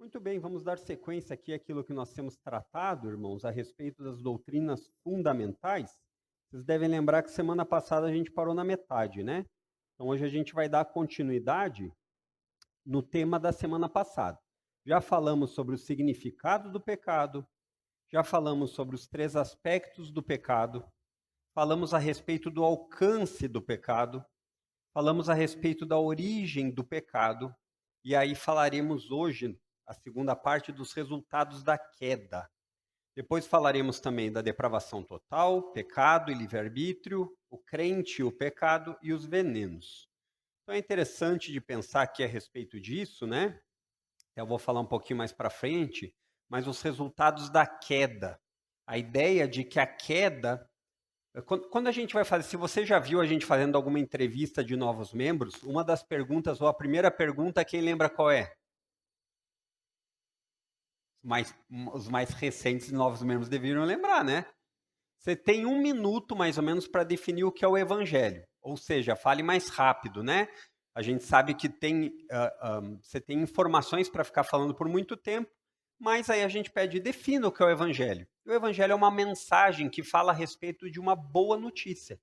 Muito bem, vamos dar sequência aqui àquilo que nós temos tratado, irmãos, a respeito das doutrinas fundamentais. Vocês devem lembrar que semana passada a gente parou na metade, né? Então hoje a gente vai dar continuidade no tema da semana passada. Já falamos sobre o significado do pecado, já falamos sobre os três aspectos do pecado, falamos a respeito do alcance do pecado, falamos a respeito da origem do pecado, e aí falaremos hoje a segunda parte dos resultados da queda. Depois falaremos também da depravação total, pecado e livre-arbítrio, o crente e o pecado e os venenos. Então é interessante de pensar aqui a respeito disso, né? Eu vou falar um pouquinho mais para frente, mas os resultados da queda. A ideia de que a queda quando a gente vai fazer, se você já viu a gente fazendo alguma entrevista de novos membros, uma das perguntas, ou a primeira pergunta, quem lembra qual é? Os mais recentes novos membros deveriam lembrar, né? Você tem 1 minuto, mais ou menos, para definir o que é o evangelho. Ou seja, fale mais rápido, né? A gente sabe que você tem informações para ficar falando por muito tempo, mas aí a gente pede, defina o que é o evangelho. O evangelho é uma mensagem que fala a respeito de uma boa notícia.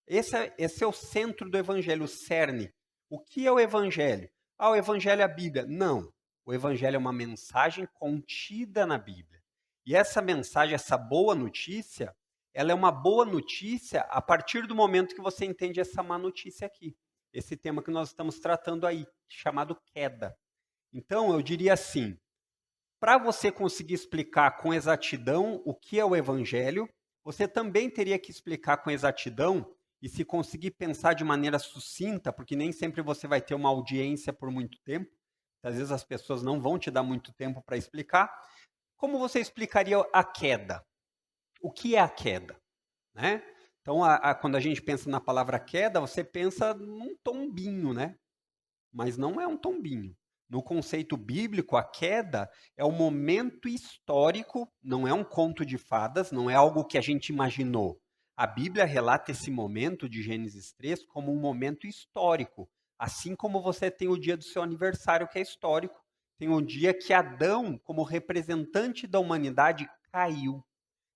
Esse é o centro do evangelho, o cerne. O que é o evangelho? Ah, o evangelho é a Bíblia. Não. O evangelho é uma mensagem contida na Bíblia. E essa mensagem, essa boa notícia, ela é uma boa notícia a partir do momento que você entende essa má notícia aqui. Esse tema que nós estamos tratando aí, chamado queda. Então, eu diria assim, para você conseguir explicar com exatidão o que é o evangelho, você também teria que explicar com exatidão e se conseguir pensar de maneira sucinta, porque nem sempre você vai ter uma audiência por muito tempo, às vezes as pessoas não vão te dar muito tempo para explicar, como você explicaria a queda? O que é a queda? Né? Então, quando a gente pensa na palavra queda, você pensa num tombinho, né? Mas não é um tombinho. No conceito bíblico, a queda é um momento histórico, não é um conto de fadas, não é algo que a gente imaginou. A Bíblia relata esse momento de Gênesis 3 como um momento histórico. Assim como você tem o dia do seu aniversário, que é histórico, tem um dia que Adão, como representante da humanidade, caiu.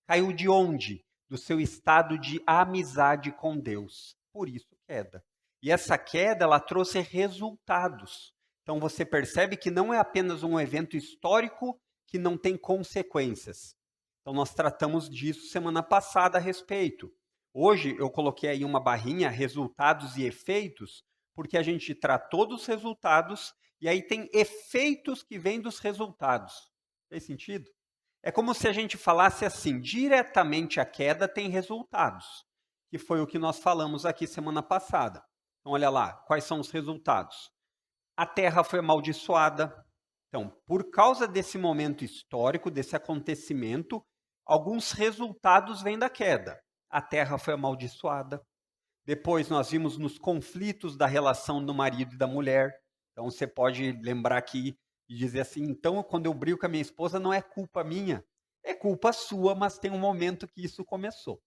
Caiu de onde? Do seu estado de amizade com Deus. Por isso, queda. E essa queda, ela trouxe resultados. Então você percebe que não é apenas um evento histórico que não tem consequências. Então nós tratamos disso semana passada a respeito. Hoje eu coloquei aí uma barrinha, resultados e efeitos, porque a gente tratou dos resultados e aí tem efeitos que vêm dos resultados. Fez sentido? É como se a gente falasse assim, diretamente a queda tem resultados, que foi o que nós falamos aqui semana passada. Então, olha lá, quais são os resultados? A terra foi amaldiçoada. Então, por causa desse momento histórico, desse acontecimento, alguns resultados vêm da queda. A terra foi amaldiçoada. Depois nós vimos nos conflitos da relação do marido e da mulher. Então você pode lembrar aqui e dizer assim, então quando eu brigo com a minha esposa não é culpa minha, é culpa sua, mas tem um momento que isso começou.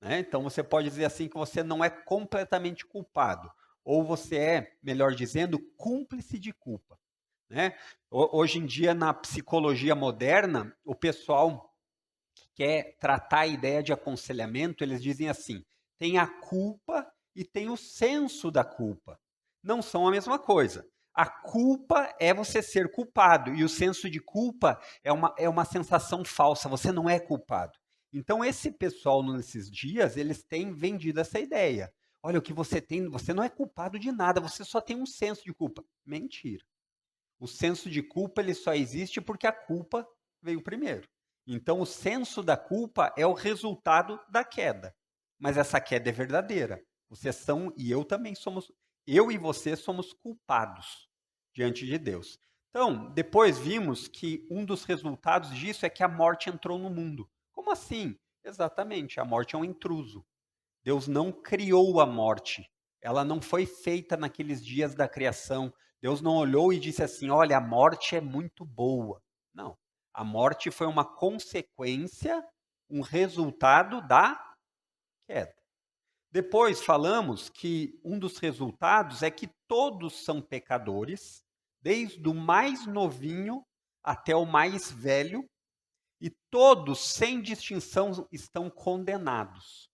Né? Então você pode dizer assim que você não é completamente culpado, ou você é, melhor dizendo, cúmplice de culpa. Né? Hoje em dia, na psicologia moderna, o pessoal que quer tratar a ideia de aconselhamento, eles dizem assim, tem a culpa e tem o senso da culpa. Não são a mesma coisa. A culpa é você ser culpado, e o senso de culpa é uma sensação falsa, você não é culpado. Então, esse pessoal, nesses dias, eles têm vendido essa ideia. Olha, o que você tem, você não é culpado de nada, você só tem um senso de culpa. Mentira. O senso de culpa ele só existe porque a culpa veio primeiro. Então, o senso da culpa é o resultado da queda. Mas essa queda é verdadeira. Vocês são, e eu também somos, eu e você somos culpados diante de Deus. Então, depois vimos que um dos resultados disso é que a morte entrou no mundo. Como assim? Exatamente, a morte é um intruso. Deus não criou a morte. Ela não foi feita naqueles dias da criação. Deus não olhou e disse assim: olha, a morte é muito boa. Não. A morte foi uma consequência, um resultado da queda. Depois falamos que um dos resultados é que todos são pecadores, desde o mais novinho até o mais velho, e todos, sem distinção, estão condenados.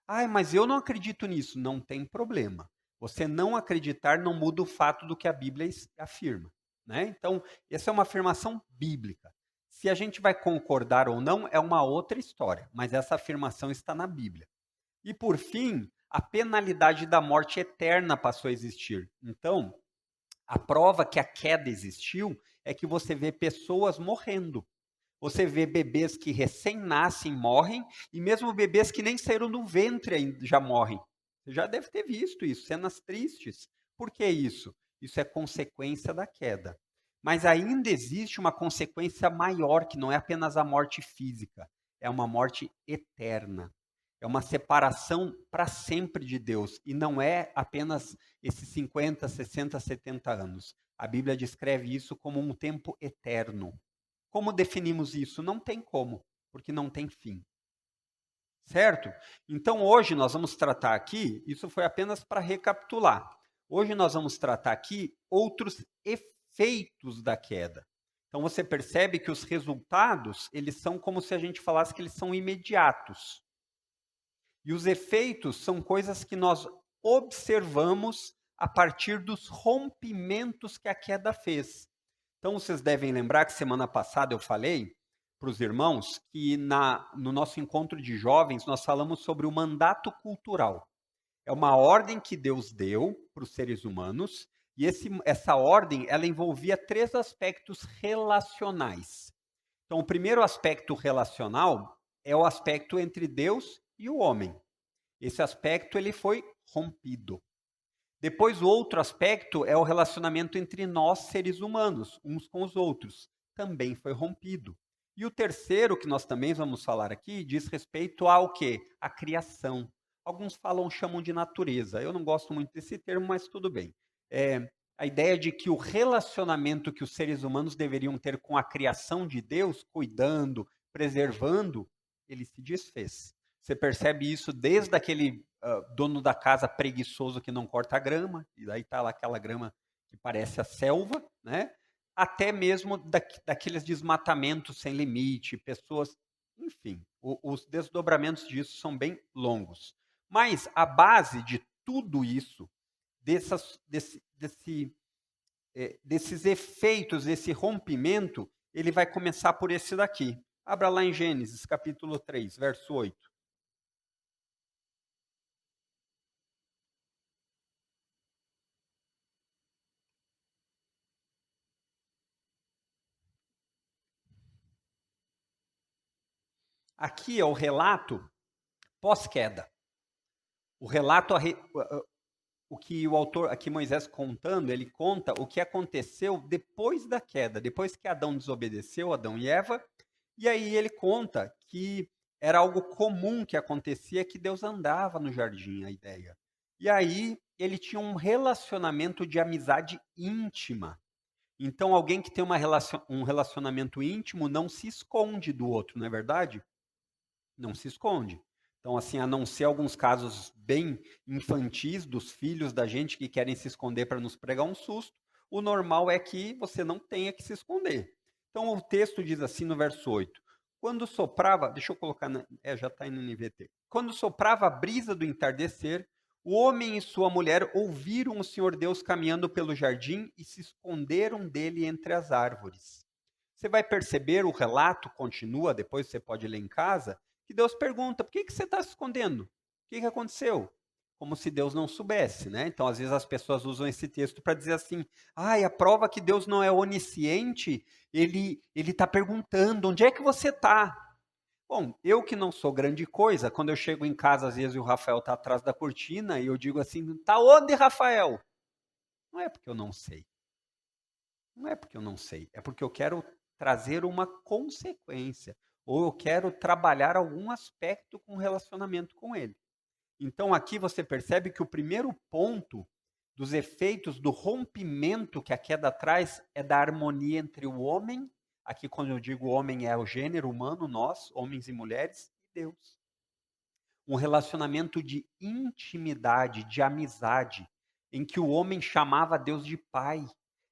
Ai, mas eu não acredito nisso. Não tem problema. Você não acreditar não muda o fato do que a Bíblia afirma, né? Então, essa é uma afirmação bíblica. Se a gente vai concordar ou não é uma outra história, mas essa afirmação está na Bíblia. E por fim, a penalidade da morte eterna passou a existir. Então, a prova que a queda existiu é que você vê pessoas morrendo. Você vê bebês que recém-nascem morrem, e mesmo bebês que nem saíram do ventre ainda já morrem. Você já deve ter visto isso, cenas tristes. Por que isso? Isso é consequência da queda. Mas ainda existe uma consequência maior, que não é apenas a morte física, é uma morte eterna. É uma separação para sempre de Deus, e não é apenas esses 50, 60, 70 anos. A Bíblia descreve isso como um tempo eterno. Como definimos isso? Não tem como, porque não tem fim. Certo? Então hoje nós vamos tratar aqui, isso foi apenas para recapitular. Hoje nós vamos tratar aqui outros efeitos da queda. Então você percebe que os resultados, eles são como se a gente falasse que eles são imediatos. E os efeitos são coisas que nós observamos a partir dos rompimentos que a queda fez. Então, vocês devem lembrar que semana passada eu falei para os irmãos que no nosso encontro de jovens nós falamos sobre o mandato cultural. É uma ordem que Deus deu para os seres humanos e essa ordem ela envolvia 3 aspectos relacionais. Então, o primeiro aspecto relacional é o aspecto entre Deus e o homem. Esse aspecto ele foi rompido. Depois, o outro aspecto é o relacionamento entre nós, seres humanos, uns com os outros. Também foi rompido. E o terceiro, que nós também vamos falar aqui, diz respeito ao quê? A criação. Alguns chamam de natureza. Eu não gosto muito desse termo, mas tudo bem. A ideia de que o relacionamento que os seres humanos deveriam ter com a criação de Deus, cuidando, preservando, ele se desfez. Você percebe isso desde aquele dono da casa preguiçoso que não corta a grama, e daí está lá aquela grama que parece a selva, né? Até mesmo daqueles desmatamentos sem limite, pessoas, enfim, os desdobramentos disso são bem longos. Mas a base de tudo isso, desses efeitos, desse rompimento, ele vai começar por esse daqui. Abra lá em Gênesis, capítulo 3, verso 8. Aqui é o relato pós-queda. O relato, o que o autor, aqui Moisés contando, ele conta o que aconteceu depois da queda, depois que Adão desobedeceu, Adão e Eva, e aí ele conta que era algo comum que acontecia, que Deus andava no jardim, a ideia. E aí ele tinha um relacionamento de amizade íntima. Então alguém que tem um relacionamento íntimo não se esconde do outro, não é verdade? Não se esconde. Então, assim, a não ser alguns casos bem infantis dos filhos da gente que querem se esconder para nos pregar um susto, o normal é que você não tenha que se esconder. Então, o texto diz assim no verso 8: quando soprava, deixa eu colocar, já está aí no NVT. Quando soprava a brisa do entardecer, o homem e sua mulher ouviram o Senhor Deus caminhando pelo jardim e se esconderam dele entre as árvores. Você vai perceber, o relato continua, depois você pode ler em casa, que Deus pergunta, por que você está se escondendo? O que aconteceu? Como se Deus não soubesse, né? Então, às vezes as pessoas usam esse texto para dizer assim, a prova que Deus não é onisciente, ele está perguntando, onde é que você está? Bom, eu que não sou grande coisa, quando eu chego em casa, às vezes o Rafael está atrás da cortina, e eu digo assim, tá onde, Rafael? Não é porque eu não sei. Não é porque eu não sei, é porque eu quero trazer uma consequência, ou eu quero trabalhar algum aspecto com relacionamento com ele. Então aqui você percebe que o primeiro ponto dos efeitos do rompimento que a queda traz é da harmonia entre o homem, aqui quando eu digo homem é o gênero humano, nós, homens e mulheres, e Deus. Um relacionamento de intimidade, de amizade, em que o homem chamava Deus de pai.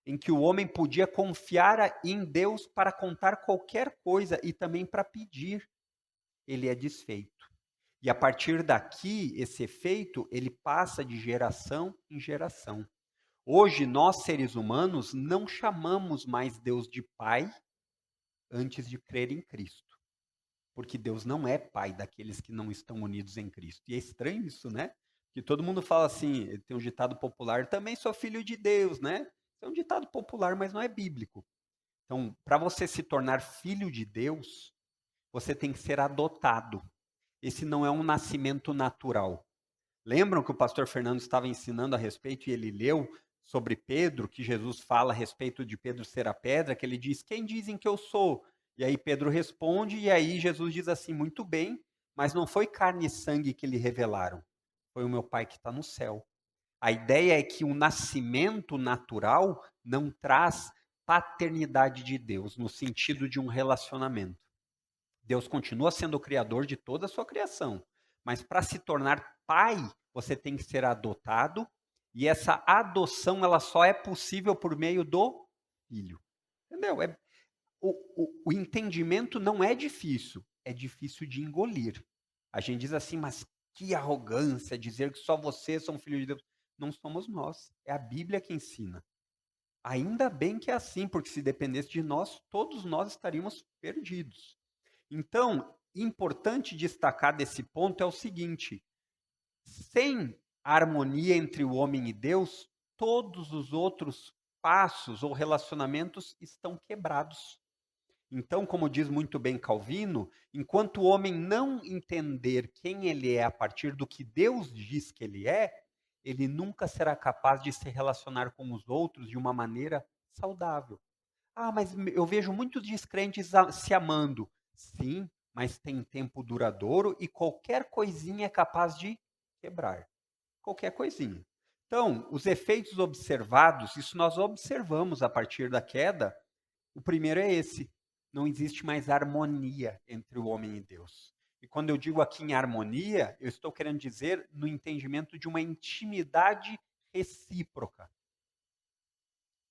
em que o homem podia confiar em Deus para contar qualquer coisa e também para pedir, ele é desfeito. E a partir daqui, esse efeito, ele passa de geração em geração. Hoje, nós seres humanos não chamamos mais Deus de Pai antes de crer em Cristo. Porque Deus não é Pai daqueles que não estão unidos em Cristo. E é estranho isso, né? Que todo mundo fala assim, tem um ditado popular, também sou filho de Deus, né? É um ditado popular, mas não é bíblico. Então, para você se tornar filho de Deus, você tem que ser adotado. Esse não é um nascimento natural. Lembram que o pastor Fernando estava ensinando a respeito e ele leu sobre Pedro, que Jesus fala a respeito de Pedro ser a pedra, que ele diz, quem dizem que eu sou? E aí Pedro responde, e aí Jesus diz assim, muito bem, mas não foi carne e sangue que lhe revelaram, foi o meu Pai que está no céu. A ideia é que o nascimento natural não traz paternidade de Deus, no sentido de um relacionamento. Deus continua sendo o criador de toda a sua criação, mas para se tornar pai, você tem que ser adotado, e essa adoção ela só é possível por meio do filho. Entendeu? O entendimento não é difícil de engolir. A gente diz assim, mas que arrogância dizer que só vocês são filhos de Deus. Não somos nós, é a Bíblia que ensina. Ainda bem que é assim, porque se dependesse de nós, todos nós estaríamos perdidos. Então, importante destacar desse ponto é o seguinte: sem harmonia entre o homem e Deus, todos os outros passos ou relacionamentos estão quebrados. Então, como diz muito bem Calvino, enquanto o homem não entender quem ele é a partir do que Deus diz que ele nunca será capaz de se relacionar com os outros de uma maneira saudável. Ah, mas eu vejo muitos descrentes se amando. Sim, mas tem tempo duradouro e qualquer coisinha é capaz de quebrar. Qualquer coisinha. Então, os efeitos observados, isso nós observamos a partir da queda. O primeiro é esse: não existe mais harmonia entre o homem e Deus. E quando eu digo aqui em harmonia, eu estou querendo dizer no entendimento de uma intimidade recíproca.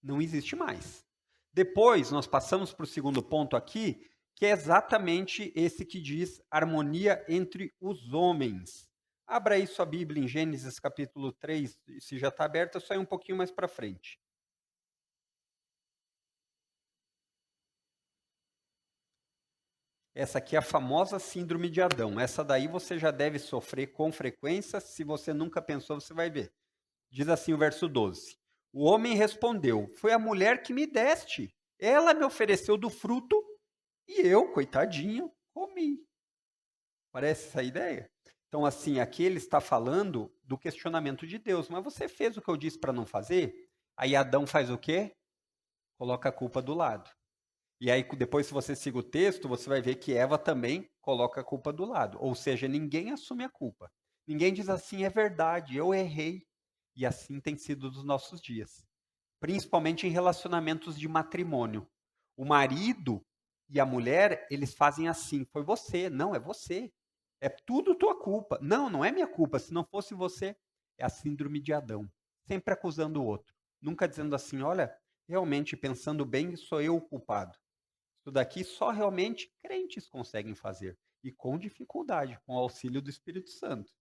Não existe mais. Depois, nós passamos para o segundo ponto aqui, que é exatamente esse que diz harmonia entre os homens. Abra aí sua Bíblia em Gênesis capítulo 3, se já está aberta, só ir um pouquinho mais para frente. Essa aqui é a famosa síndrome de Adão. Essa daí você já deve sofrer com frequência, se você nunca pensou, você vai ver. Diz assim o verso 12. O homem respondeu, foi a mulher que me deste. Ela me ofereceu do fruto e eu, coitadinho, comi. Parece essa ideia? Então, assim, aqui ele está falando do questionamento de Deus. Mas você fez o que eu disse para não fazer? Aí Adão faz o quê? Coloca a culpa do lado. E aí, depois, se você siga o texto, você vai ver que Eva também coloca a culpa do lado. Ou seja, ninguém assume a culpa. Ninguém diz assim, é verdade, eu errei. E assim tem sido dos nossos dias. Principalmente em relacionamentos de matrimônio. O marido e a mulher, eles fazem assim, foi você. Não, é você. É tudo tua culpa. Não, não é minha culpa. Se não fosse você, é a síndrome de Adão. Sempre acusando o outro. Nunca dizendo assim, olha, realmente, pensando bem, sou eu o culpado. Isso daqui só realmente crentes conseguem fazer. E com dificuldade, com o auxílio do Espírito Santo.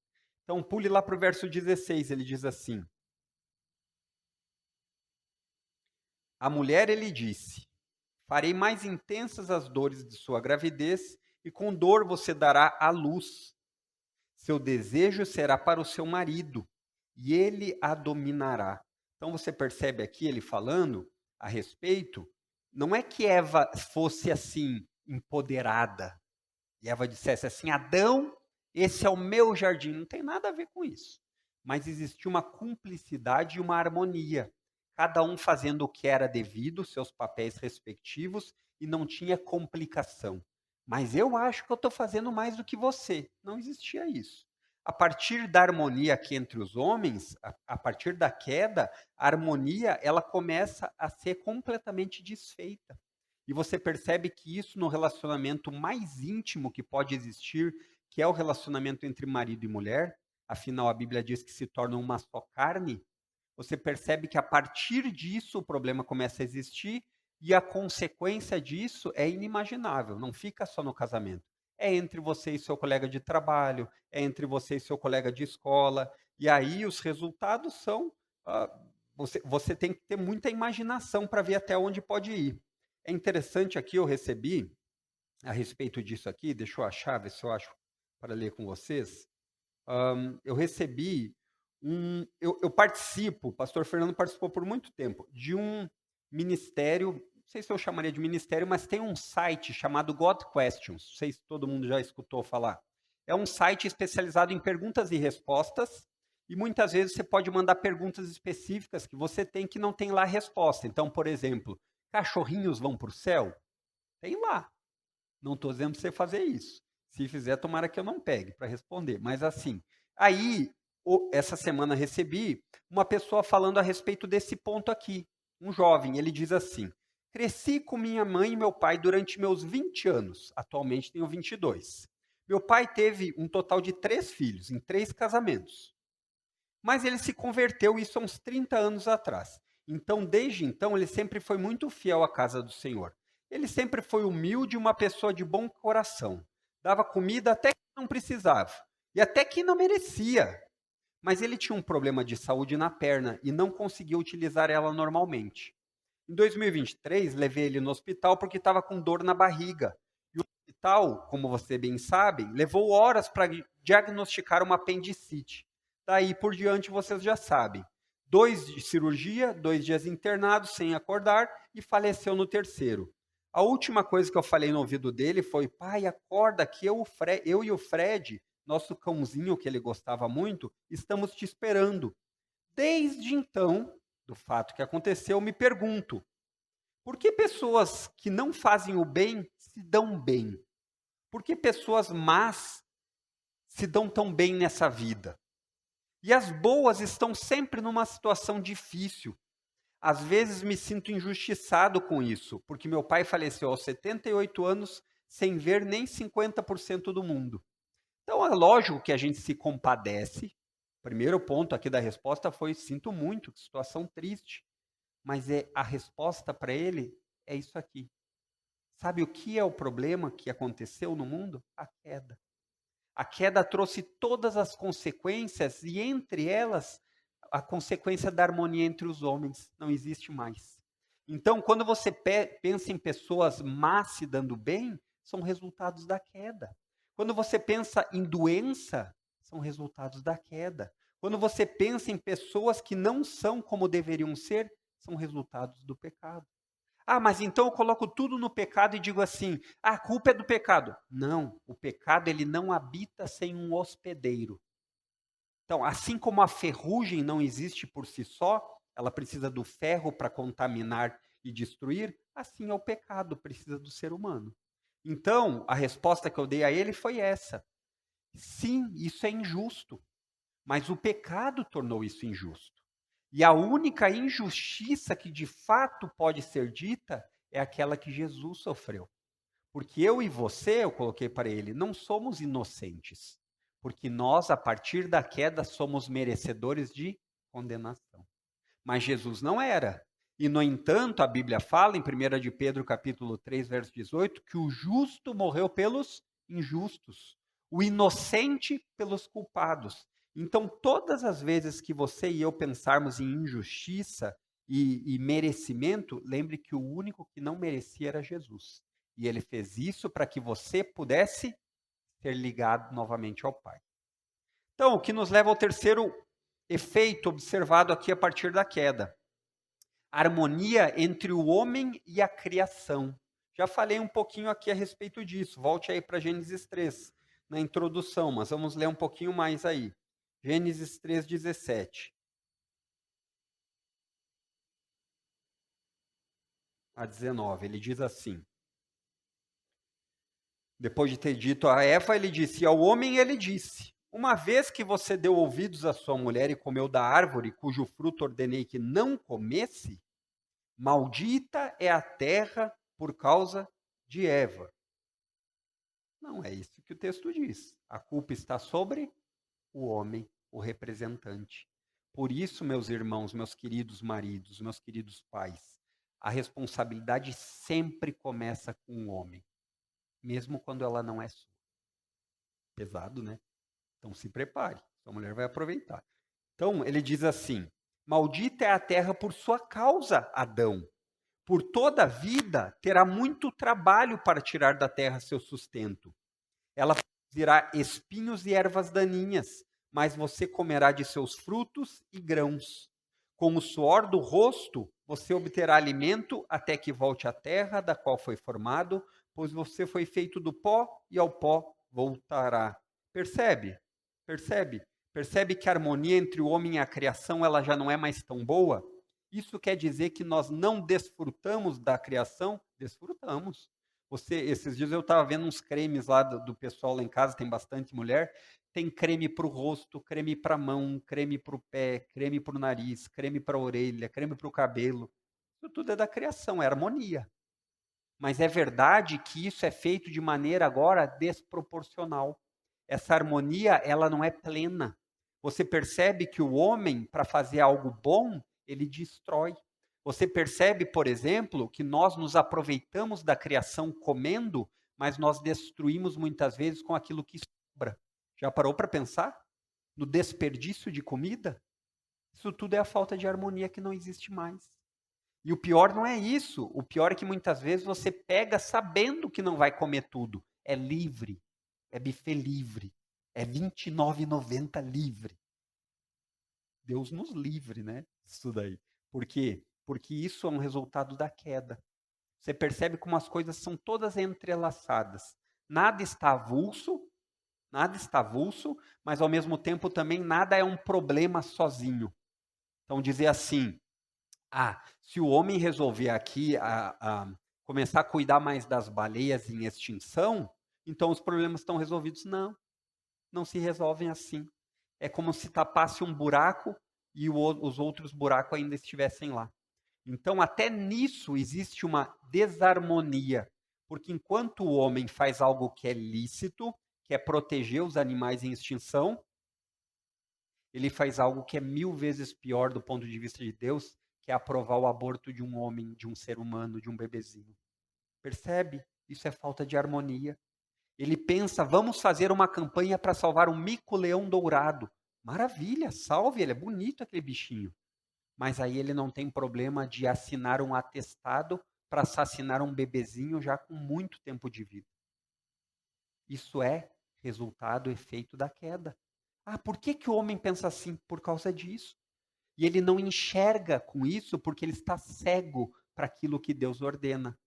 Então, pule lá para o verso 16, ele diz assim. A mulher, ele disse, farei mais intensas as dores de sua gravidez, e com dor você dará à luz. Seu desejo será para o seu marido, e ele a dominará. Então, você percebe aqui ele falando a respeito. Não é que Eva fosse assim, empoderada. E Eva dissesse assim, Adão, esse é o meu jardim. Não tem nada a ver com isso. Mas existia uma cumplicidade e uma harmonia. Cada um fazendo o que era devido, seus papéis respectivos, e não tinha complicação. Mas eu acho que eu estou fazendo mais do que você. Não existia isso. A partir da harmonia aqui entre os homens, a partir da queda, a harmonia ela começa a ser completamente desfeita. E você percebe que isso no relacionamento mais íntimo que pode existir, que é o relacionamento entre marido e mulher, afinal a Bíblia diz que se tornam uma só carne, você percebe que a partir disso o problema começa a existir e a consequência disso é inimaginável, não fica só no casamento. É entre você e seu colega de trabalho, é entre você e seu colega de escola, e aí os resultados são. Você tem que ter muita imaginação para ver até onde pode ir. É interessante aqui, eu recebi, a respeito disso aqui, deixa eu achar, ver se eu acho para ler com vocês. Eu recebi eu participo, o pastor Fernando participou por muito tempo, de um ministério, não sei se eu chamaria de ministério, mas tem um site chamado God Questions, não sei se todo mundo já escutou falar. É um site especializado em perguntas e respostas, e muitas vezes você pode mandar perguntas específicas que você tem que não tem lá a resposta. Então, por exemplo, cachorrinhos vão para o céu? Tem lá. Não estou dizendo para você fazer isso. Se fizer, tomara que eu não pegue para responder. Mas assim, aí, essa semana recebi uma pessoa falando a respeito desse ponto aqui. Um jovem, ele diz assim: cresci com minha mãe e meu pai durante meus 20 anos. Atualmente tenho 22. Meu pai teve um total de 3 filhos, em 3 casamentos. Mas ele se converteu, isso há uns 30 anos atrás. Então, desde então, ele sempre foi muito fiel à casa do Senhor. Ele sempre foi humilde e uma pessoa de bom coração. Dava comida até que não precisava. E até que não merecia. Mas ele tinha um problema de saúde na perna e não conseguia utilizar ela normalmente. Em 2023, levei ele no hospital porque estava com dor na barriga. E o hospital, como você bem sabe, levou horas para diagnosticar uma apendicite. Daí por diante, vocês já sabem. 2 de cirurgia, 2 dias internado, sem acordar, e faleceu no terceiro. A última coisa que eu falei no ouvido dele foi: pai, acorda que eu e o Fred, nosso cãozinho que ele gostava muito, estamos te esperando. Desde então, do fato que aconteceu, me pergunto: por que pessoas que não fazem o bem se dão bem? Por que pessoas más se dão tão bem nessa vida? E as boas estão sempre numa situação difícil. Às vezes me sinto injustiçado com isso, porque meu pai faleceu aos 78 anos sem ver nem 50% do mundo. Então é lógico que a gente se compadece. O primeiro ponto aqui da resposta foi: sinto muito, que situação triste. Mas a resposta para ele é isso aqui. Sabe o que é o problema que aconteceu no mundo? A queda. A queda trouxe todas as consequências e, entre elas, a consequência da harmonia entre os homens não existe mais. Então, quando você pensa em pessoas más se dando bem, são resultados da queda. Quando você pensa em doença, são resultados da queda. Quando você pensa em pessoas que não são como deveriam ser, são resultados do pecado. Ah, mas então eu coloco tudo no pecado e digo assim: a culpa é do pecado. Não, o pecado ele não habita sem um hospedeiro. Então, assim como a ferrugem não existe por si só, ela precisa do ferro para contaminar e destruir, assim é o pecado, precisa do ser humano. Então, a resposta que eu dei a ele foi essa: sim, isso é injusto, mas o pecado tornou isso injusto. E a única injustiça que de fato pode ser dita é aquela que Jesus sofreu. Porque eu e você, eu coloquei para ele, não somos inocentes. Porque nós, a partir da queda, somos merecedores de condenação. Mas Jesus não era. E, no entanto, a Bíblia fala, em 1 de Pedro, capítulo 3, verso 18, que o justo morreu pelos injustos, o inocente pelos culpados. Então, todas as vezes que você e eu pensarmos em injustiça e merecimento, lembre que o único que não merecia era Jesus. E ele fez isso para que você pudesse ser ligado novamente ao Pai. Então, o que nos leva ao terceiro efeito observado aqui a partir da queda: a harmonia entre o homem e a criação. Já falei um pouquinho aqui a respeito disso. Volte aí para Gênesis 3, na introdução, mas vamos ler um pouquinho mais aí. Gênesis 3:17 a 19, ele diz assim: depois de ter dito a Eva, ele disse, e ao homem ele disse: uma vez que você deu ouvidos à sua mulher e comeu da árvore cujo fruto ordenei que não comesse, maldita é a terra por causa de Eva. Não é isso que o texto diz. A culpa está sobre o homem, o representante. Por isso, meus irmãos, meus queridos maridos, meus queridos pais, a responsabilidade sempre começa com o homem, mesmo quando ela não é sua. Pesado, né? Então se prepare, sua mulher vai aproveitar. Então ele diz assim: maldita é a terra por sua causa, Adão. Por toda a vida terá muito trabalho para tirar da terra seu sustento. Ela produzirá espinhos e ervas daninhas, mas você comerá de seus frutos e grãos. Com o suor do rosto, você obterá alimento até que volte à terra da qual foi formado, pois você foi feito do pó e ao pó voltará. Percebe? Percebe? Percebe que a harmonia entre o homem e a criação ela já não é mais tão boa? Isso quer dizer que nós não desfrutamos da criação? Desfrutamos. Esses dias eu estava vendo uns cremes lá do pessoal lá em casa, tem bastante mulher. Tem creme para o rosto, creme para a mão, creme para o pé, creme para o nariz, creme para a orelha, creme para o cabelo. Isso tudo é da criação, é harmonia. Mas é verdade que isso é feito de maneira agora desproporcional. Essa harmonia, ela não é plena. Você percebe que o homem, para fazer algo bom, ele destrói. Você percebe, por exemplo, que nós nos aproveitamos da criação comendo, mas nós destruímos muitas vezes com aquilo que sobra. Já parou para pensar? No desperdício de comida? Isso tudo é a falta de harmonia que não existe mais. E o pior não é isso. O pior é que muitas vezes você pega sabendo que não vai comer tudo. É livre. É buffet livre. É R$ 29,90 livre. Deus nos livre, né? Isso daí. Por quê? Porque isso é um resultado da queda. Você percebe como as coisas são todas entrelaçadas. Nada está avulso, mas ao mesmo tempo também nada é um problema sozinho. Então dizer assim, se o homem resolver aqui começar a cuidar mais das baleias em extinção, então os problemas estão resolvidos. Não, não se resolvem assim. É como se tapasse um buraco e os outros buracos ainda estivessem lá. Então, até nisso existe uma desarmonia, porque enquanto o homem faz algo que é lícito, que é proteger os animais em extinção, ele faz algo que é 1000 vezes pior do ponto de vista de Deus, que é aprovar o aborto de um homem, de um ser humano, de um bebezinho. Percebe? Isso é falta de harmonia. Ele pensa, vamos fazer uma campanha para salvar um mico-leão dourado. Maravilha, salve, ele é bonito aquele bichinho. Mas aí ele não tem problema de assinar um atestado para assassinar um bebezinho já com muito tempo de vida. Isso é resultado, efeito da queda. Por que o homem pensa assim? Por causa disso. E ele não enxerga com isso porque ele está cego para aquilo que Deus ordena.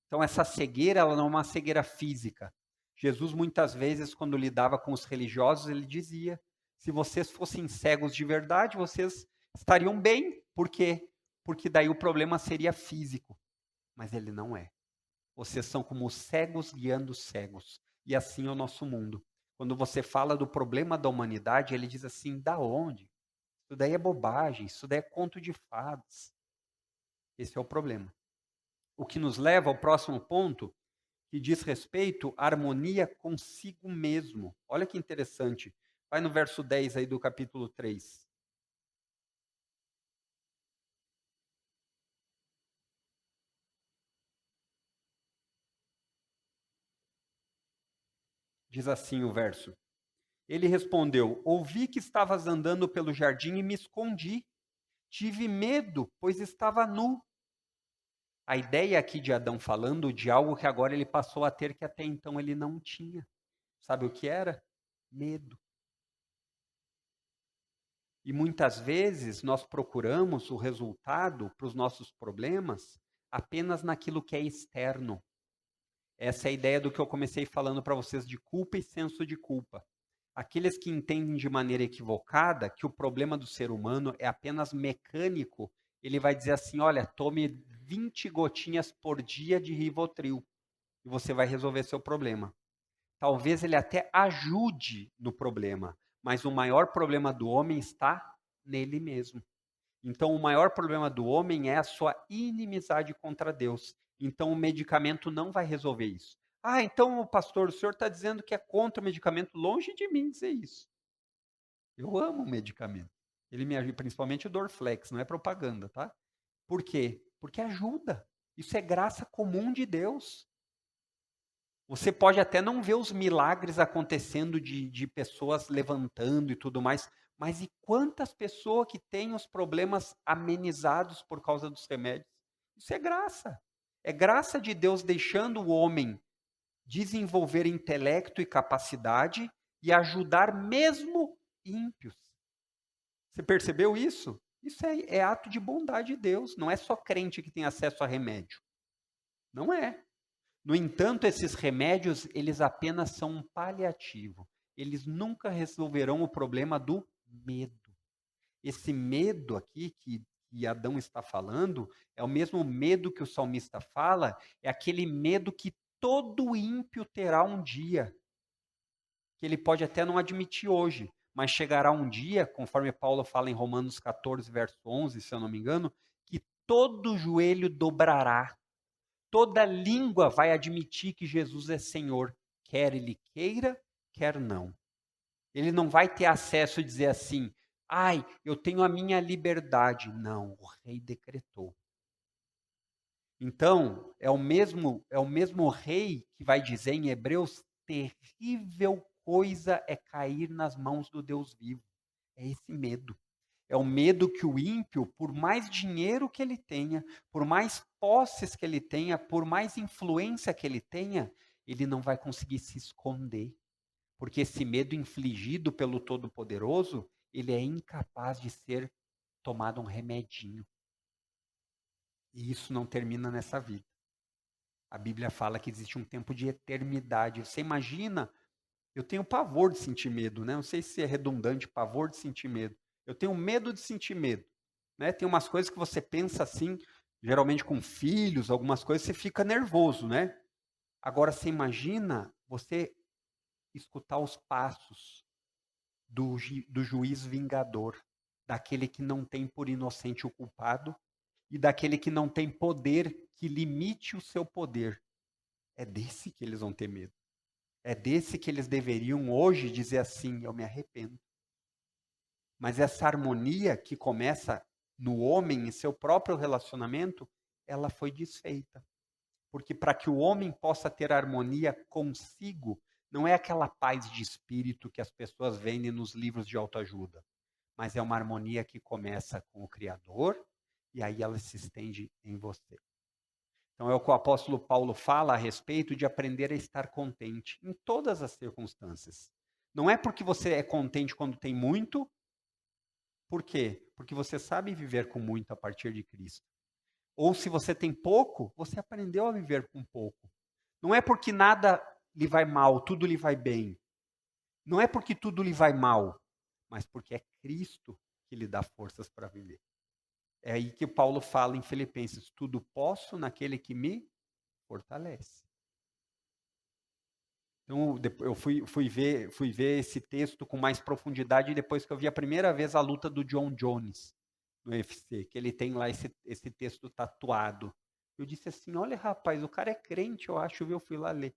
Então essa cegueira, ela não é uma cegueira física. Jesus muitas vezes, quando lidava com os religiosos, ele dizia, se vocês fossem cegos de verdade, vocês estariam bem. Por quê? Porque daí o problema seria físico. Mas ele não é. Vocês são como cegos guiando cegos. E assim é o nosso mundo. Quando você fala do problema da humanidade, ele diz assim, da onde? Isso daí é bobagem, isso daí é conto de fadas. Esse é o problema. O que nos leva ao próximo ponto, que diz respeito à harmonia consigo mesmo. Olha que interessante. Vai no verso 10 aí do capítulo 3. Diz assim o verso. Ele respondeu, ouvi que estavas andando pelo jardim e me escondi. Tive medo, pois estava nu. A ideia aqui de Adão falando de algo que agora ele passou a ter que até então ele não tinha. Sabe o que era? Medo. E muitas vezes nós procuramos o resultado para os nossos problemas apenas naquilo que é externo. Essa é a ideia do que eu comecei falando para vocês de culpa e senso de culpa. Aqueles que entendem de maneira equivocada que o problema do ser humano é apenas mecânico, ele vai dizer assim, olha, tome 20 gotinhas por dia de Rivotril e você vai resolver seu problema. Talvez ele até ajude no problema, mas o maior problema do homem está nele mesmo. Então, o maior problema do homem é a sua inimizade contra Deus. Então, o medicamento não vai resolver isso. Então, pastor, o senhor está dizendo que é contra o medicamento? Longe de mim dizer isso. Eu amo o medicamento. Ele me ajuda, principalmente o Dorflex, não é propaganda, tá? Por quê? Porque ajuda. Isso é graça comum de Deus. Você pode até não ver os milagres acontecendo de pessoas levantando e tudo mais, mas e quantas pessoas que têm os problemas amenizados por causa dos remédios? Isso é graça. É graça de Deus deixando o homem desenvolver intelecto e capacidade e ajudar mesmo ímpios. Você percebeu isso? Isso é ato de bondade de Deus. Não é só crente que tem acesso a remédio. Não é. No entanto, esses remédios, eles apenas são um paliativo. Eles nunca resolverão o problema do medo. Esse medo aqui que Adão está falando, é o mesmo medo que o salmista fala, é aquele medo que todo ímpio terá um dia, que ele pode até não admitir hoje, mas chegará um dia, conforme Paulo fala em Romanos 14, verso 11, se eu não me engano, que todo joelho dobrará, toda língua vai admitir que Jesus é Senhor, quer ele queira, quer não. Ele não vai ter acesso e dizer assim, ai, eu tenho a minha liberdade. Não, o rei decretou. Então, é o mesmo rei que vai dizer em Hebreus, terrível coisa é cair nas mãos do Deus vivo. É esse medo. É o medo que o ímpio, por mais dinheiro que ele tenha, por mais posses que ele tenha, por mais influência que ele tenha, ele não vai conseguir se esconder. Porque esse medo infligido pelo Todo-Poderoso, ele é incapaz de ser tomado um remedinho. E isso não termina nessa vida. A Bíblia fala que existe um tempo de eternidade. Você imagina, eu tenho pavor de sentir medo, né? Não sei se é redundante, pavor de sentir medo. Eu tenho medo de sentir medo, né? Tem umas coisas que você pensa assim, geralmente com filhos, algumas coisas, você fica nervoso, né? Agora, você imagina você escutar os passos do juiz vingador, daquele que não tem por inocente o culpado e daquele que não tem poder que limite o seu poder. É desse que eles vão ter medo. É desse que eles deveriam hoje dizer assim: eu me arrependo. Mas essa harmonia que começa no homem, em seu próprio relacionamento, ela foi desfeita. Porque para que o homem possa ter harmonia consigo, não é aquela paz de espírito que as pessoas vendem nos livros de autoajuda, mas é uma harmonia que começa com o Criador e aí ela se estende em você. Então é o que o apóstolo Paulo fala a respeito de aprender a estar contente em todas as circunstâncias. Não é porque você é contente quando tem muito. Por quê? Porque você sabe viver com muito a partir de Cristo. Ou se você tem pouco, você aprendeu a viver com pouco. Não é porque nada lhe vai mal, tudo lhe vai bem. Não é porque tudo lhe vai mal, mas porque é Cristo que lhe dá forças para viver. É aí que Paulo fala em Filipenses: tudo posso naquele que me fortalece. Então, eu fui ver esse texto com mais profundidade depois que eu vi a primeira vez a luta do John Jones no UFC, que ele tem lá esse texto tatuado. Eu disse assim, olha rapaz, o cara é crente, eu acho, viu? Eu fui lá ler.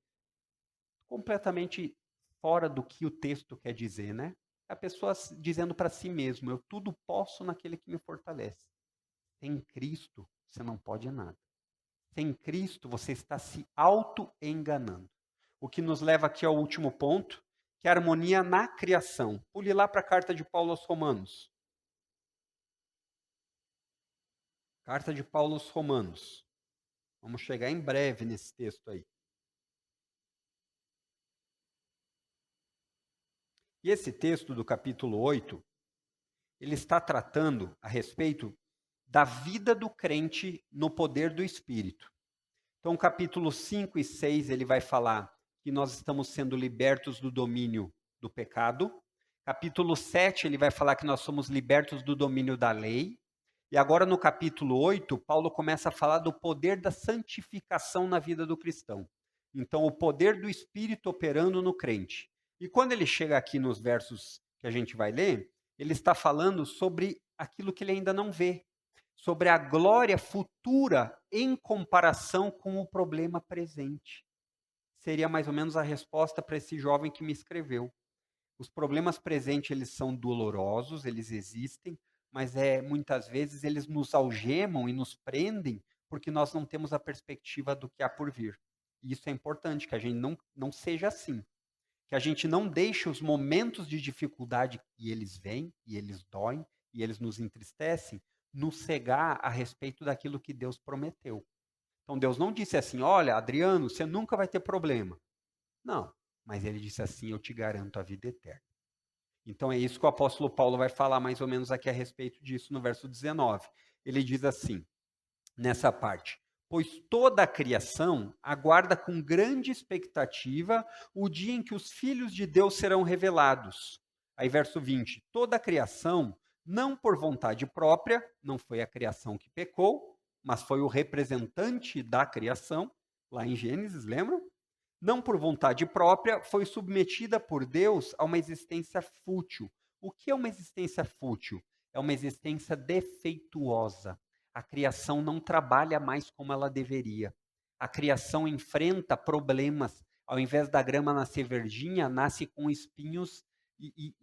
Completamente fora do que o texto quer dizer, né? A pessoa dizendo para si mesmo, eu tudo posso naquele que me fortalece. Sem Cristo, você não pode nada. Sem Cristo, você está se auto-enganando. O que nos leva aqui ao último ponto, que é a harmonia na criação. Pule lá para a carta de Paulo aos Romanos. Carta de Paulo aos Romanos. Vamos chegar em breve nesse texto aí. E esse texto do capítulo 8, ele está tratando a respeito da vida do crente no poder do Espírito. Então, capítulo 5 e 6, ele vai falar que nós estamos sendo libertos do domínio do pecado. Capítulo 7, ele vai falar que nós somos libertos do domínio da lei. E agora, no capítulo 8, Paulo começa a falar do poder da santificação na vida do cristão. Então, o poder do Espírito operando no crente. E quando ele chega aqui nos versos que a gente vai ler, ele está falando sobre aquilo que ele ainda não vê, sobre a glória futura em comparação com o problema presente. Seria mais ou menos a resposta para esse jovem que me escreveu. Os problemas presentes, eles são dolorosos, eles existem, mas muitas vezes eles nos algemam e nos prendem porque nós não temos a perspectiva do que há por vir. E isso é importante, que a gente não seja assim. Que a gente não deixe os momentos de dificuldade que eles vêm, e eles doem, e eles nos entristecem, nos cegar a respeito daquilo que Deus prometeu. Então Deus não disse assim, olha, Adriano, você nunca vai ter problema. Não, mas ele disse assim, eu te garanto a vida eterna. Então é isso que o apóstolo Paulo vai falar mais ou menos aqui a respeito disso no verso 19. Ele diz assim, nessa parte, pois toda a criação aguarda com grande expectativa o dia em que os filhos de Deus serão revelados. Aí verso 20, toda a criação, não por vontade própria, não foi a criação que pecou, mas foi o representante da criação, lá em Gênesis, lembram? Não por vontade própria, foi submetida por Deus a uma existência fútil. O que é uma existência fútil? É uma existência defeituosa. A criação não trabalha mais como ela deveria. A criação enfrenta problemas. Ao invés da grama nascer verdinha, nasce com espinhos e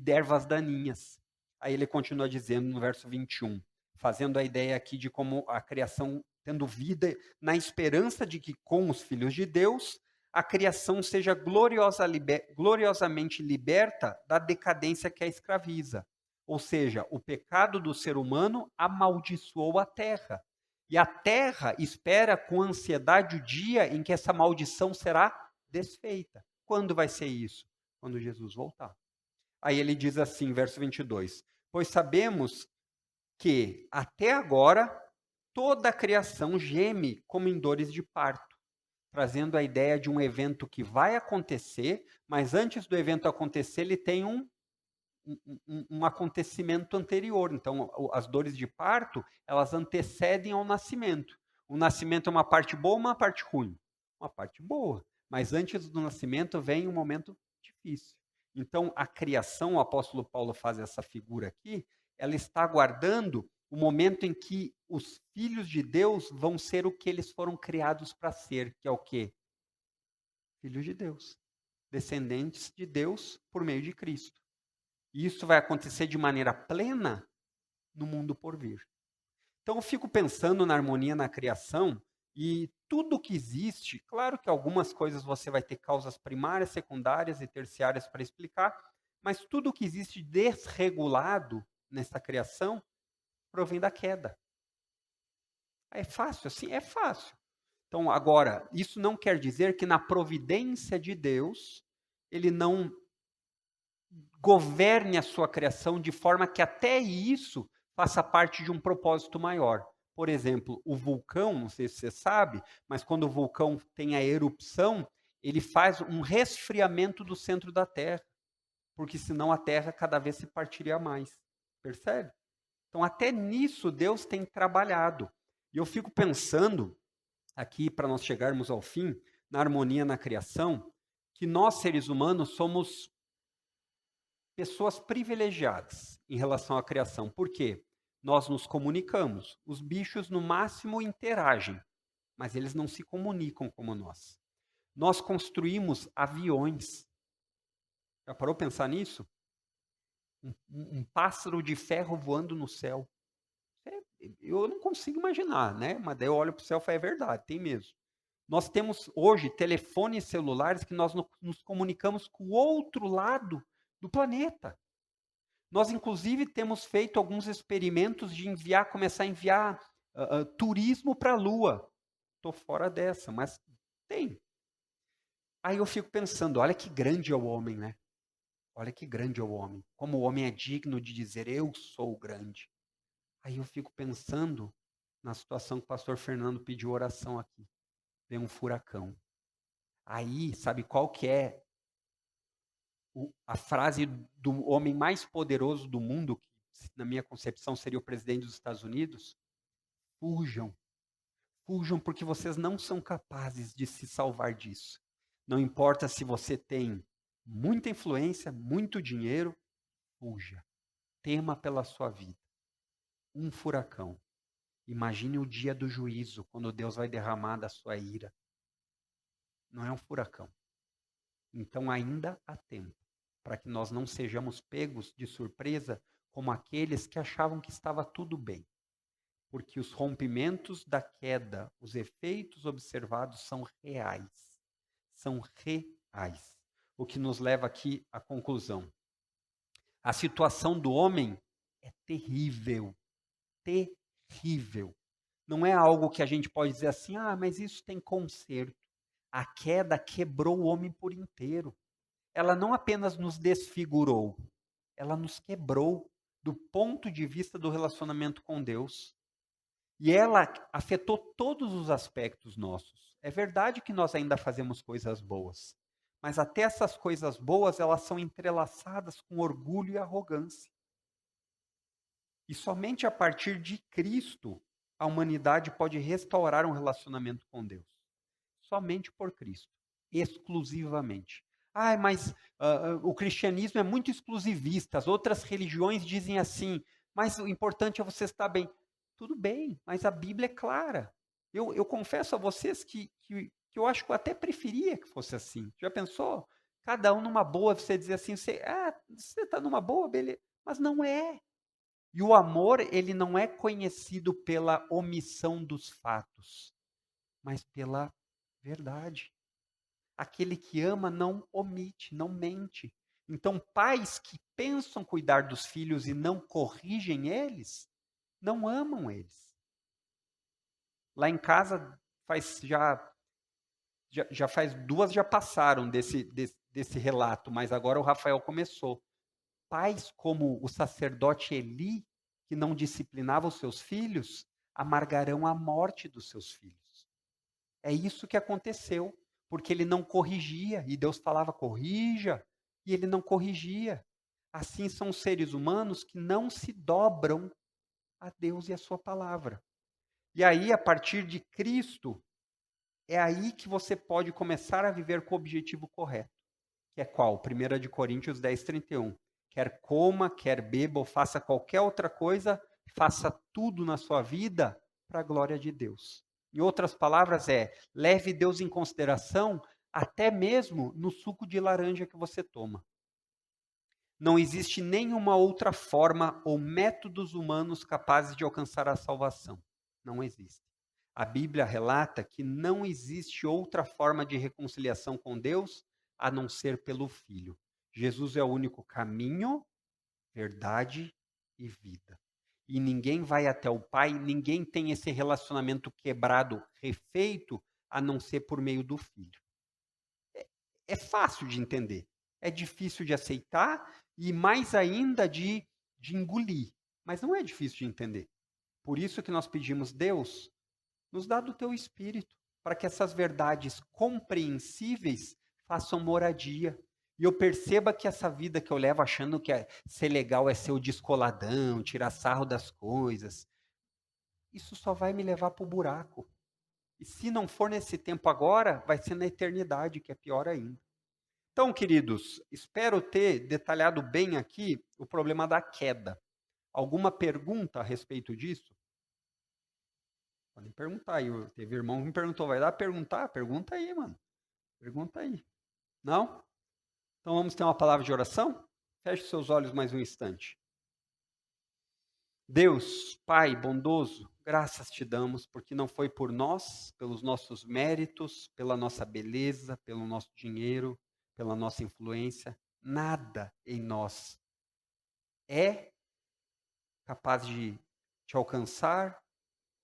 ervas daninhas. Aí ele continua dizendo no verso 21, fazendo a ideia aqui de como a criação tendo vida na esperança de que com os filhos de Deus a criação seja gloriosamente liberta da decadência que a escraviza. Ou seja, o pecado do ser humano amaldiçoou a terra. E a terra espera com ansiedade o dia em que essa maldição será desfeita. Quando vai ser isso? Quando Jesus voltar. Aí ele diz assim, verso 22, pois sabemos que até agora toda a criação geme como em dores de parto, trazendo a ideia de um evento que vai acontecer, mas antes do evento acontecer, ele tem um acontecimento anterior. Então, as dores de parto, elas antecedem ao nascimento. O nascimento é uma parte boa ou uma parte ruim? Uma parte boa. Mas antes do nascimento vem um momento difícil. Então, a criação, o apóstolo Paulo faz essa figura aqui, ela está aguardando o momento em que os filhos de Deus vão ser o que eles foram criados para ser, que é o quê? Filhos de Deus, descendentes de Deus por meio de Cristo. E isso vai acontecer de maneira plena no mundo por vir. Então eu fico pensando na harmonia na criação e tudo que existe, claro que algumas coisas você vai ter causas primárias, secundárias e terciárias para explicar, mas tudo que existe desregulado nessa criação provém da queda. É fácil assim? É fácil. Então, agora, isso não quer dizer que na providência de Deus, ele não governe a sua criação de forma que até isso faça parte de um propósito maior. Por exemplo, o vulcão, não sei se você sabe, mas quando o vulcão tem a erupção, ele faz um resfriamento do centro da Terra, porque senão a Terra cada vez se partiria mais. Percebe? Então, até nisso Deus tem trabalhado. E eu fico pensando, aqui para nós chegarmos ao fim, na harmonia na criação, que nós seres humanos somos pessoas privilegiadas em relação à criação. Por quê? Nós nos comunicamos. Os bichos, no máximo, interagem, mas eles não se comunicam como nós. Nós construímos aviões. Já parou para pensar nisso? Um pássaro de ferro voando no céu. Eu não consigo imaginar, né? Mas daí eu olho para o céu e falo, é verdade, tem mesmo. Nós temos hoje telefones celulares que nós nos comunicamos com o outro lado do planeta. Nós, inclusive, temos feito alguns experimentos de começar a enviar turismo para a Lua. Estou fora dessa, mas tem. Aí eu fico pensando, olha que grande é o homem, né? Olha que grande é o homem. Como o homem é digno de dizer, eu sou grande. Aí eu fico pensando na situação que o pastor Fernando pediu oração aqui. Vem um furacão. Aí, sabe qual que é a frase do homem mais poderoso do mundo, que na minha concepção seria o presidente dos Estados Unidos? Fujam. Fujam porque vocês não são capazes de se salvar disso. Não importa se você tem muita influência, muito dinheiro, fuja. Tema pela sua vida. Um furacão. Imagine o dia do juízo, quando Deus vai derramar da sua ira. Não é um furacão. Então ainda há tempo para que nós não sejamos pegos de surpresa como aqueles que achavam que estava tudo bem, porque os rompimentos da queda, os efeitos observados são reais. São reais. O que nos leva aqui à conclusão. A situação do homem é terrível. Terrível. Não é algo que a gente pode dizer assim, mas isso tem conserto. A queda quebrou o homem por inteiro. Ela não apenas nos desfigurou, ela nos quebrou do ponto de vista do relacionamento com Deus. E ela afetou todos os aspectos nossos. É verdade que nós ainda fazemos coisas boas, mas até essas coisas boas, elas são entrelaçadas com orgulho e arrogância. E somente a partir de Cristo, a humanidade pode restaurar um relacionamento com Deus. Somente por Cristo, exclusivamente. Mas o cristianismo é muito exclusivista, as outras religiões dizem assim, mas o importante é você estar bem. Tudo bem, mas a Bíblia é clara. Eu confesso a vocês que eu acho que eu até preferia que fosse assim. Já pensou? Cada um numa boa, você dizer assim, você está numa boa, beleza. Mas não é. E o amor, ele não é conhecido pela omissão dos fatos, mas pela verdade. Aquele que ama não omite, não mente. Então, pais que pensam cuidar dos filhos e não corrigem eles, não amam eles. Lá em casa, já faz duas já passaram desse relato, mas agora o Rafael começou. Pais como o sacerdote Eli, que não disciplinava os seus filhos, amargarão a morte dos seus filhos. É isso que aconteceu, porque ele não corrigia, e Deus falava, corrija, e ele não corrigia. Assim são os seres humanos que não se dobram a Deus e a sua palavra. E aí, a partir de Cristo, é aí que você pode começar a viver com o objetivo correto. Que é qual? 1 de Coríntios 10, 31. Quer coma, quer beba ou faça qualquer outra coisa, faça tudo na sua vida para a glória de Deus. Em outras palavras, leve Deus em consideração até mesmo no suco de laranja que você toma. Não existe nenhuma outra forma ou métodos humanos capazes de alcançar a salvação. Não existe. A Bíblia relata que não existe outra forma de reconciliação com Deus a não ser pelo Filho. Jesus é o único caminho, verdade e vida. E ninguém vai até o Pai, ninguém tem esse relacionamento quebrado, refeito, a não ser por meio do Filho. É fácil de entender, é difícil de aceitar e mais ainda de engolir, mas não é difícil de entender. Por isso que nós pedimos, Deus, nos dá do teu Espírito, para que essas verdades compreensíveis façam moradia. E eu perceba que essa vida que eu levo achando que ser legal é ser o descoladão, tirar sarro das coisas, isso só vai me levar para o buraco. E se não for nesse tempo agora, vai ser na eternidade, que é pior ainda. Então, queridos, espero ter detalhado bem aqui o problema da queda. Alguma pergunta a respeito disso? Podem perguntar aí. Teve irmão que me perguntou, vai dar para perguntar? Pergunta aí, mano. Pergunta aí. Não? Então vamos ter uma palavra de oração? Feche seus olhos mais um instante. Deus, Pai bondoso, graças te damos, porque não foi por nós, pelos nossos méritos, pela nossa beleza, pelo nosso dinheiro, pela nossa influência, nada em nós é capaz de te alcançar,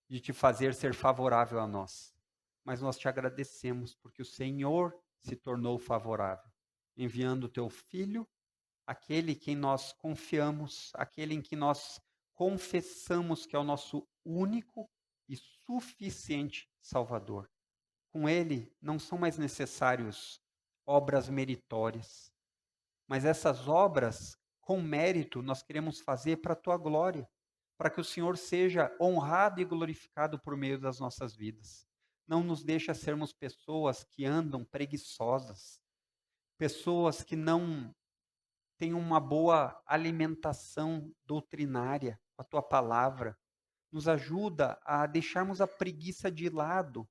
de te fazer ser favorável a nós. Mas nós te agradecemos porque o Senhor se tornou favorável, enviando o teu Filho, aquele em quem nós confiamos, aquele em que nós confessamos que é o nosso único e suficiente Salvador. Com ele não são mais necessários obras meritórias, mas essas obras com mérito nós queremos fazer para a tua glória, para que o Senhor seja honrado e glorificado por meio das nossas vidas. Não nos deixa sermos pessoas que andam preguiçosas, pessoas que não têm uma boa alimentação doutrinária com a tua palavra. Nos ajuda a deixarmos a preguiça de lado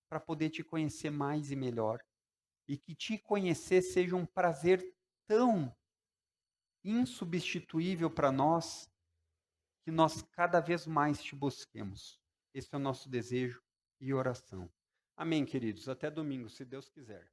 para poder te conhecer mais e melhor. E que te conhecer seja um prazer tão insubstituível para nós, que nós cada vez mais te busquemos. Esse é o nosso desejo e oração. Amém, queridos. Até domingo, se Deus quiser.